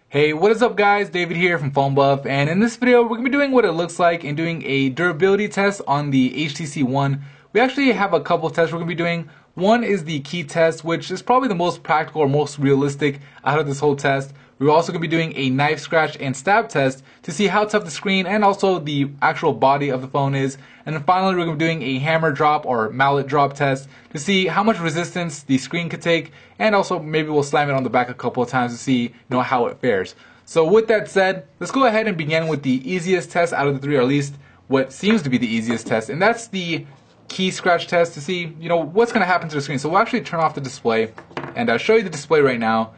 Hey, what is up guys? David here from Phone Buff, and in this video we're going to be doing what it looks like and doing a durability test on the HTC One. We actually have a couple of tests we're going to be doing. One is the key test, which is probably the most practical or most realistic out of this whole test. We're also going to be doing a knife, scratch, and stab test to see how tough the screen and also the actual body of the phone is. And then finally we're going to be doing a hammer drop or mallet drop test to see how much resistance the screen could take, and also maybe we'll slam it on the back a couple of times to see how it fares. So with that said, let's go ahead and begin with the easiest test out of the three, or at least what seems to be the easiest test, and that's the key scratch test to see what's going to happen to the screen. So we'll actually turn off the display and I'll show you the display right now.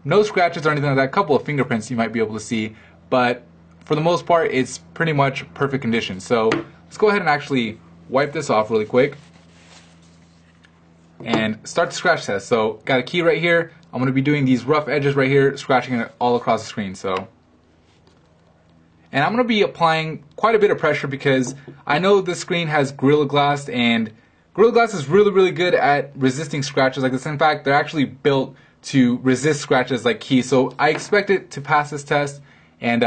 No scratches or anything like that. A couple of fingerprints you might be able to see, but for the most part it's pretty much perfect condition. So let's go ahead and actually wipe this off really quick and start the scratch test. So got a key right here. I'm going to be doing these rough edges right here, scratching it all across the screen. And I'm going to be applying quite a bit of pressure because I know this screen has Gorilla Glass, and Gorilla Glass is really good at resisting scratches like this. In fact, they're actually built to resist scratches like keys. So I expect it to pass this test, and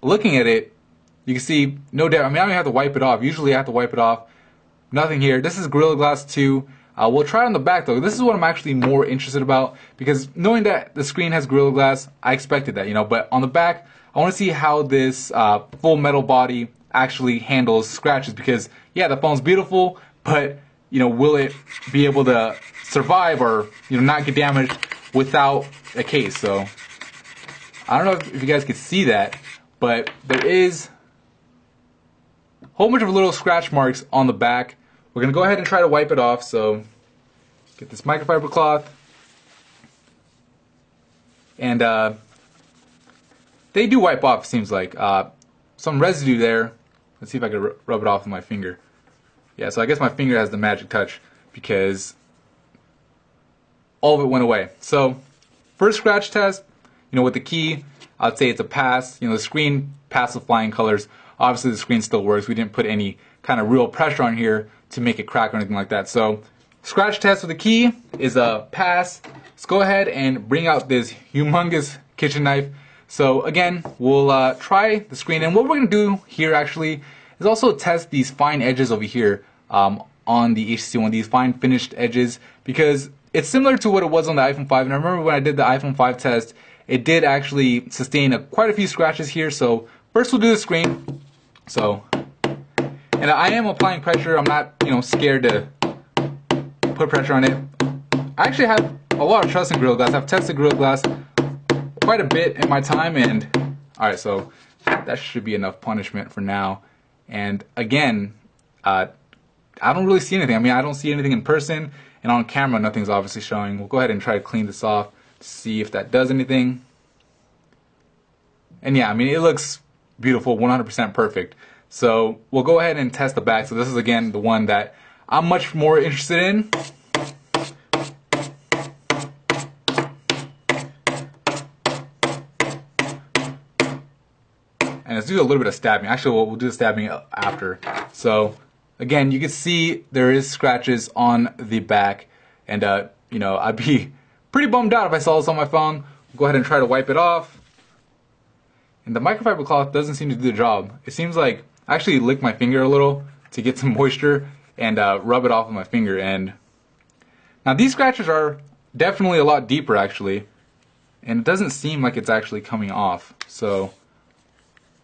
looking at it, you can see no doubt. I mean, I don't even have to wipe it off. Usually I have to wipe it off. Nothing here. This is Gorilla Glass 2. We'll try it on the back though. This is what I'm actually more interested about, because knowing that the screen has Gorilla Glass, I expected that, but on the back, I want to see how this full metal body actually handles scratches, because yeah, the phone's beautiful, but will it be able to survive or not get damaged without a case? So I don't know if you guys could see that, but there is a whole bunch of little scratch marks on the back. We're going to go ahead and try to wipe it off. So get this microfiber cloth, and they do wipe off, it seems like. Some residue there. Let's see if I can rub it off with my finger. Yeah, so I guess my finger has the magic touch because all of it went away. So first scratch test, with the key, I'd say it's a pass. The screen passed with flying colors. Obviously the screen still works. We didn't put any kind of real pressure on here to make it crack or anything like that. So scratch test with the key is a pass. Let's go ahead and bring out this humongous kitchen knife. So again, we'll try the screen, and what we're going to do here actually is also test these fine edges over here on the HTC One, these fine finished edges, because it's similar to what it was on the iPhone 5. And I remember when I did the iPhone 5 test, it did actually sustain quite a few scratches here. So first we'll do the screen. And I am applying pressure. I'm not scared to put pressure on it. I actually have a lot of trust in Gorilla Glass. I've tested Gorilla Glass quite a bit in my time, and alright, so that should be enough punishment for now. And again, I don't really see anything. I mean, I don't see anything in person, and on camera nothing's obviously showing. We'll go ahead and try to clean this off to see if that does anything. And yeah, I mean, it looks beautiful, 100% perfect. So we'll go ahead and test the back. So this is again the one that I'm much more interested in. And let's do a little bit of stabbing. Actually, we'll do the stabbing after. So again, you can see there is scratches on the back, and I'd be pretty bummed out if I saw this on my phone. We'll go ahead and try to wipe it off. And the microfiber cloth doesn't seem to do the job. It seems like I actually lick my finger a little to get some moisture and rub it off with my finger. And now these scratches are definitely a lot deeper actually, and it doesn't seem like it's actually coming off. So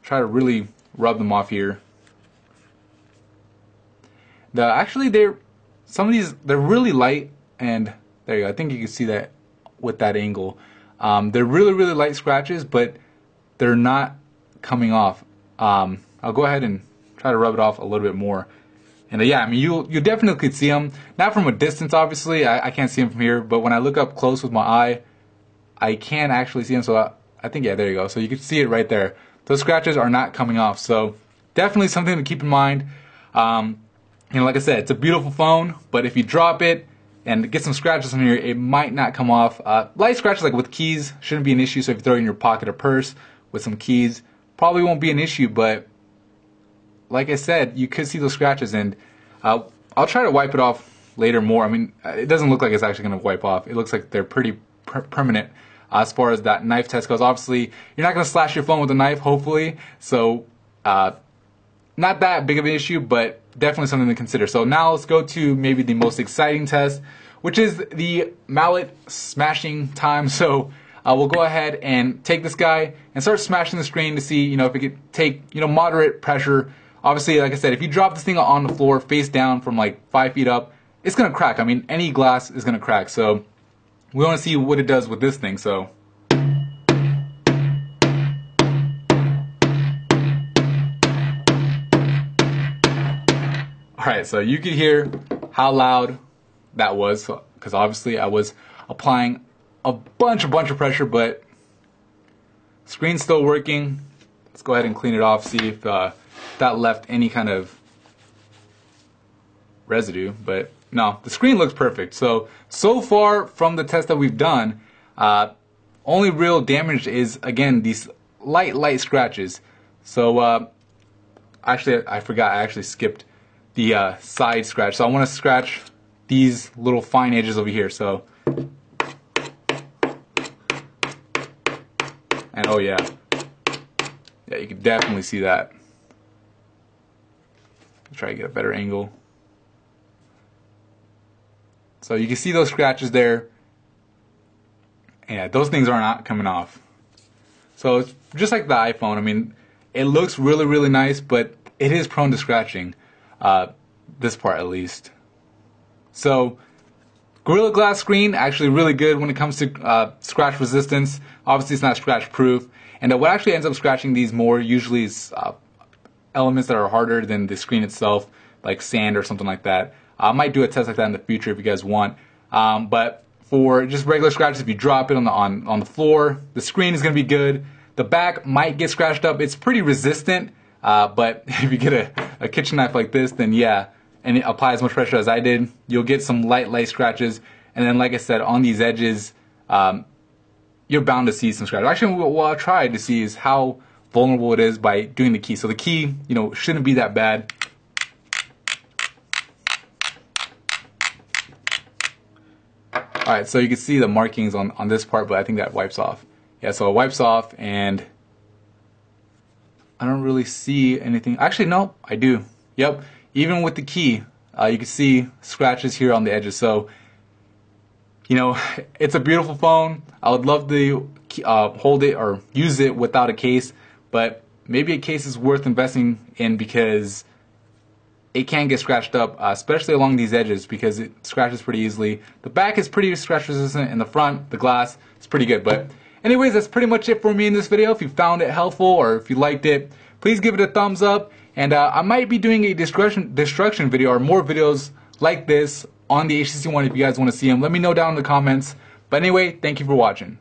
try to really rub them off here. Some of these, they're really light, and there you go. I think you can see that with that angle. They're really light scratches, but they're not coming off. I'll go ahead and try to rub it off a little bit more. And yeah, I mean, you definitely could see them. Not from a distance, obviously. I can't see them from here, but when I look up close with my eye, I can actually see them. So I think, yeah, there you go. So you can see it right there. Those scratches are not coming off. So definitely something to keep in mind. Like I said, it's a beautiful phone, but if you drop it and get some scratches on here, it might not come off. Light scratches like with keys shouldn't be an issue. So if you throw it in your pocket or purse with some keys, probably won't be an issue. But like I said, you could see those scratches, and I'll try to wipe it off later more. I mean, it doesn't look like it's actually going to wipe off. It looks like they're pretty permanent. as far as that knife test goes. Obviously, you're not going to slash your phone with a knife, hopefully, so not that big of an issue, but definitely something to consider. So now let's go to maybe the most exciting test, which is the mallet smashing time. So we'll go ahead and take this guy and start smashing the screen to see, if it could take, moderate pressure. Obviously, like I said, if you drop this thing on the floor face down from like 5 feet up, it's gonna crack. I mean, any glass is gonna crack. So we want to see what it does with this thing. So alright, so you could hear how loud that was, because obviously I was applying a bunch of pressure, but screen's still working. Let's go ahead and clean it off, see if that left any kind of residue, but no, the screen looks perfect. So far from the test that we've done, only real damage is, again, these light scratches. So actually, I forgot, I actually skipped the side scratch. So I want to scratch these little fine edges over here. So, and oh yeah, you can definitely see that. Try to get a better angle. So you can see those scratches there. Yeah, those things are not coming off. So it's just like the iPhone. I mean, it looks really nice, but it is prone to scratching. This part at least. So Gorilla Glass screen actually really good when it comes to scratch resistance. Obviously it's not scratch proof, and what actually ends up scratching these more usually is elements that are harder than the screen itself, like sand or something like that. I might do a test like that in the future if you guys want, but for just regular scratches, if you drop it on the floor, the screen is going to be good. The back might get scratched up. It's pretty resistant, but if you get a kitchen knife like this, then yeah, and it applies as much pressure as I did, you'll get some light scratches. And then, like I said, on these edges, you're bound to see some scratches. Actually, what I'll try to see is how vulnerable it is by doing the key. So the key, shouldn't be that bad. Alright, so you can see the markings on this part, but I think that wipes off. Yeah, so it wipes off, and I don't really see anything. Actually, no, I do. Yep, even with the key, you can see scratches here on the edges. So, it's a beautiful phone. I would love to hold it or use it without a case, but maybe a case is worth investing in because it can get scratched up, especially along these edges, because it scratches pretty easily. The back is pretty scratch resistant, and the front, the glass, is pretty good. But anyways, that's pretty much it for me in this video. If you found it helpful or if you liked it, please give it a thumbs up. And I might be doing a destruction video or more videos like this on the HTC One if you guys want to see them. Let me know down in the comments. But anyway, thank you for watching.